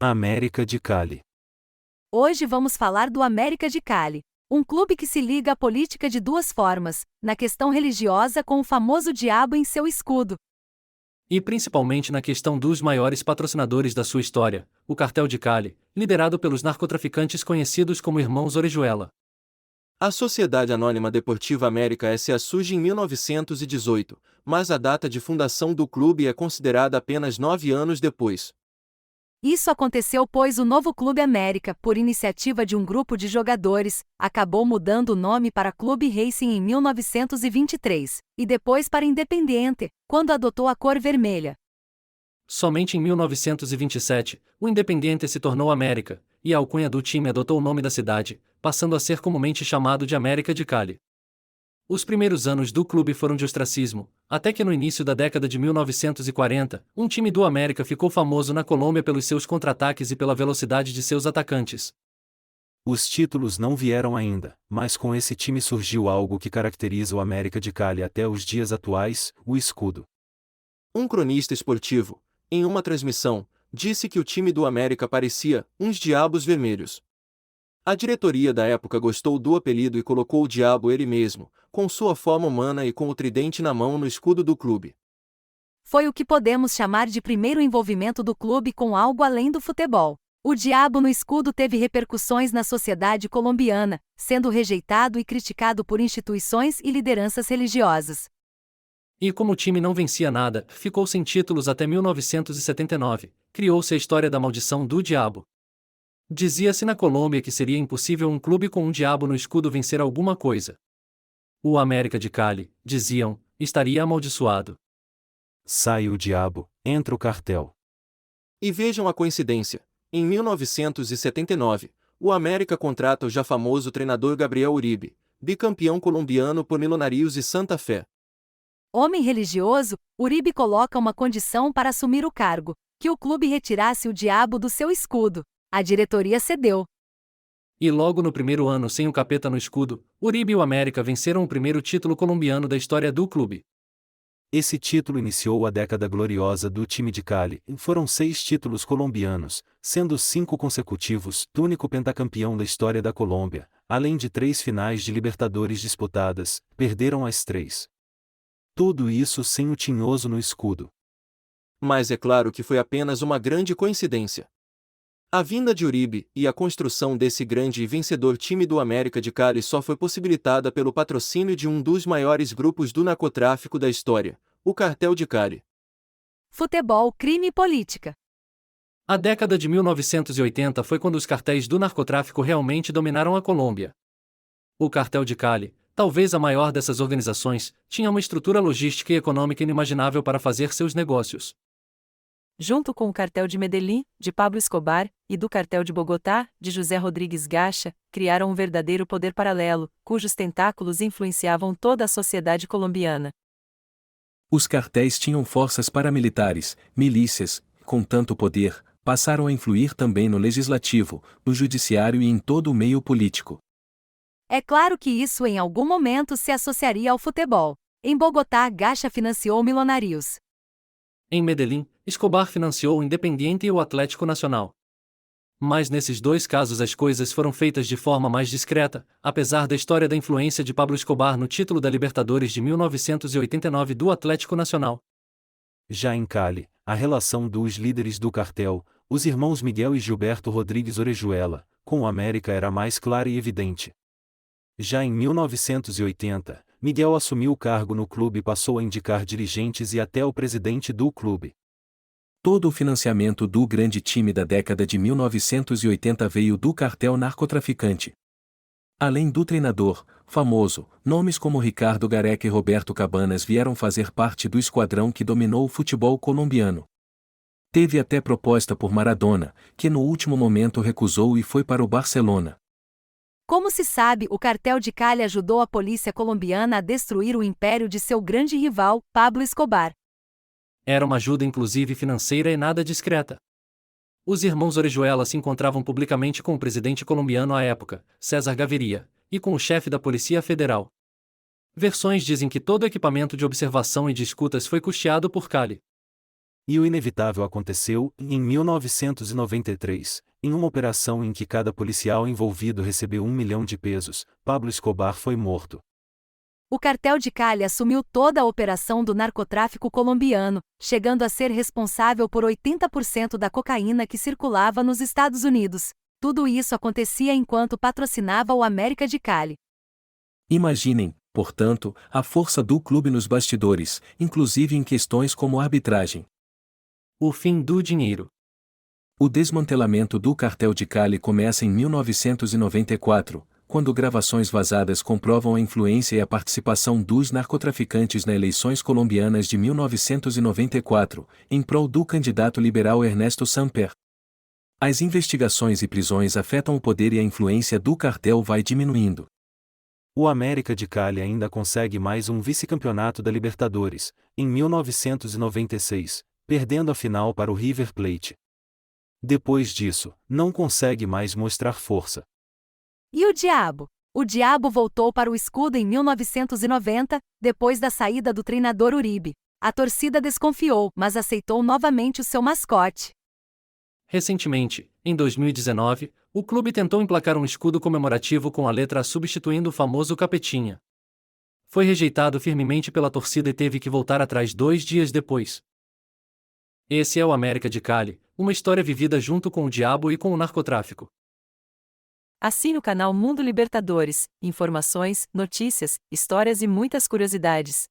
América de Cali. Hoje vamos falar do América de Cali, um clube que se liga à política de duas formas, na questão religiosa com o famoso diabo em seu escudo. E principalmente na questão dos maiores patrocinadores da sua história, o Cartel de Cali, liderado pelos narcotraficantes conhecidos como Irmãos Orejuela. A Sociedade Anônima Deportiva América S.A. surge em 1918, mas a data de fundação do clube é considerada apenas 9 anos depois. Isso aconteceu pois o novo Clube América, por iniciativa de um grupo de jogadores, acabou mudando o nome para Clube Racing em 1923, e depois para Independiente, quando adotou a cor vermelha. Somente em 1927, o Independiente se tornou América, e a alcunha do time adotou o nome da cidade, passando a ser comumente chamado de América de Cali. Os primeiros anos do clube foram de ostracismo, até que no início da década de 1940, um time do América ficou famoso na Colômbia pelos seus contra-ataques e pela velocidade de seus atacantes. Os títulos não vieram ainda, mas com esse time surgiu algo que caracteriza o América de Cali até os dias atuais: o escudo. Um cronista esportivo, em uma transmissão, disse que o time do América parecia uns diabos vermelhos. A diretoria da época gostou do apelido e colocou o diabo ele mesmo, com sua forma humana e com o tridente na mão no escudo do clube. Foi o que podemos chamar de primeiro envolvimento do clube com algo além do futebol. O diabo no escudo teve repercussões na sociedade colombiana, sendo rejeitado e criticado por instituições e lideranças religiosas. E como o time não vencia nada, ficou sem títulos até 1979, criou-se a história da maldição do diabo. Dizia-se na Colômbia que seria impossível um clube com um diabo no escudo vencer alguma coisa. O América de Cali, diziam, estaria amaldiçoado. Sai o diabo, entra o cartel. E vejam a coincidência. Em 1979, o América contrata o já famoso treinador Gabriel Uribe, bicampeão colombiano por Millonarios e Santa Fé. Homem religioso, Uribe coloca uma condição para assumir o cargo: que o clube retirasse o diabo do seu escudo. A diretoria cedeu. E logo no primeiro ano sem o capeta no escudo, Uribe e o América venceram o primeiro título colombiano da história do clube. Esse título iniciou a década gloriosa do time de Cali. Foram 6 títulos colombianos, sendo 5 consecutivos, único pentacampeão da história da Colômbia, além de 3 finais de Libertadores disputadas, perderam as 3. Tudo isso sem o tinhoso no escudo. Mas é claro que foi apenas uma grande coincidência. A vinda de Uribe e a construção desse grande e vencedor time do América de Cali só foi possibilitada pelo patrocínio de um dos maiores grupos do narcotráfico da história, o Cartel de Cali. Futebol, crime e política. A década de 1980 foi quando os cartéis do narcotráfico realmente dominaram a Colômbia. O Cartel de Cali, talvez a maior dessas organizações, tinha uma estrutura logística e econômica inimaginável para fazer seus negócios. Junto com o cartel de Medellín, de Pablo Escobar, e do cartel de Bogotá, de José Rodrigues Gacha, criaram um verdadeiro poder paralelo, cujos tentáculos influenciavam toda a sociedade colombiana. Os cartéis tinham forças paramilitares, milícias, com tanto poder, passaram a influir também no legislativo, no judiciário e em todo o meio político. É claro que isso em algum momento se associaria ao futebol. Em Bogotá, Gacha financiou Millonarios. Em Medellín, Escobar financiou o Independiente e o Atlético Nacional. Mas nesses dois casos as coisas foram feitas de forma mais discreta, apesar da história da influência de Pablo Escobar no título da Libertadores de 1989 do Atlético Nacional. Já em Cali, a relação dos líderes do cartel, os irmãos Miguel e Gilberto Rodrigues Orejuela, com o América era mais clara e evidente. Já em 1980, Miguel assumiu o cargo no clube e passou a indicar dirigentes e até o presidente do clube. Todo o financiamento do grande time da década de 1980 veio do cartel narcotraficante. Além do treinador, famoso, nomes como Ricardo Gareca e Roberto Cabanas vieram fazer parte do esquadrão que dominou o futebol colombiano. Teve até proposta por Maradona, que no último momento recusou e foi para o Barcelona. Como se sabe, o Cartel de Cali ajudou a polícia colombiana a destruir o império de seu grande rival, Pablo Escobar. Era uma ajuda inclusive financeira e nada discreta. Os irmãos Orejuela se encontravam publicamente com o presidente colombiano à época, César Gaviria, e com o chefe da Polícia Federal. Versões dizem que todo o equipamento de observação e de escutas foi custeado por Cali. E o inevitável aconteceu, em 1993, em uma operação em que cada policial envolvido recebeu 1 milhão de pesos, Pablo Escobar foi morto. O cartel de Cali assumiu toda a operação do narcotráfico colombiano, chegando a ser responsável por 80% da cocaína que circulava nos Estados Unidos. Tudo isso acontecia enquanto patrocinava o América de Cali. Imaginem, portanto, a força do clube nos bastidores, inclusive em questões como arbitragem. O fim do dinheiro. O desmantelamento do cartel de Cali começa em 1994, quando gravações vazadas comprovam a influência e a participação dos narcotraficantes nas eleições colombianas de 1994, em prol do candidato liberal Ernesto Samper. As investigações e prisões afetam o poder e a influência do cartel vai diminuindo. O América de Cali ainda consegue mais um vice-campeonato da Libertadores, em 1996, perdendo a final para o River Plate. Depois disso, não consegue mais mostrar força. E o Diabo? O Diabo voltou para o escudo em 1990, depois da saída do treinador Uribe. A torcida desconfiou, mas aceitou novamente o seu mascote. Recentemente, em 2019, o clube tentou emplacar um escudo comemorativo com a letra A substituindo o famoso Capetinha. Foi rejeitado firmemente pela torcida e teve que voltar atrás 2 dias depois. Esse é o América de Cali, uma história vivida junto com o diabo e com o narcotráfico. Assine o canal Mundo Libertadores, informações, notícias, histórias e muitas curiosidades.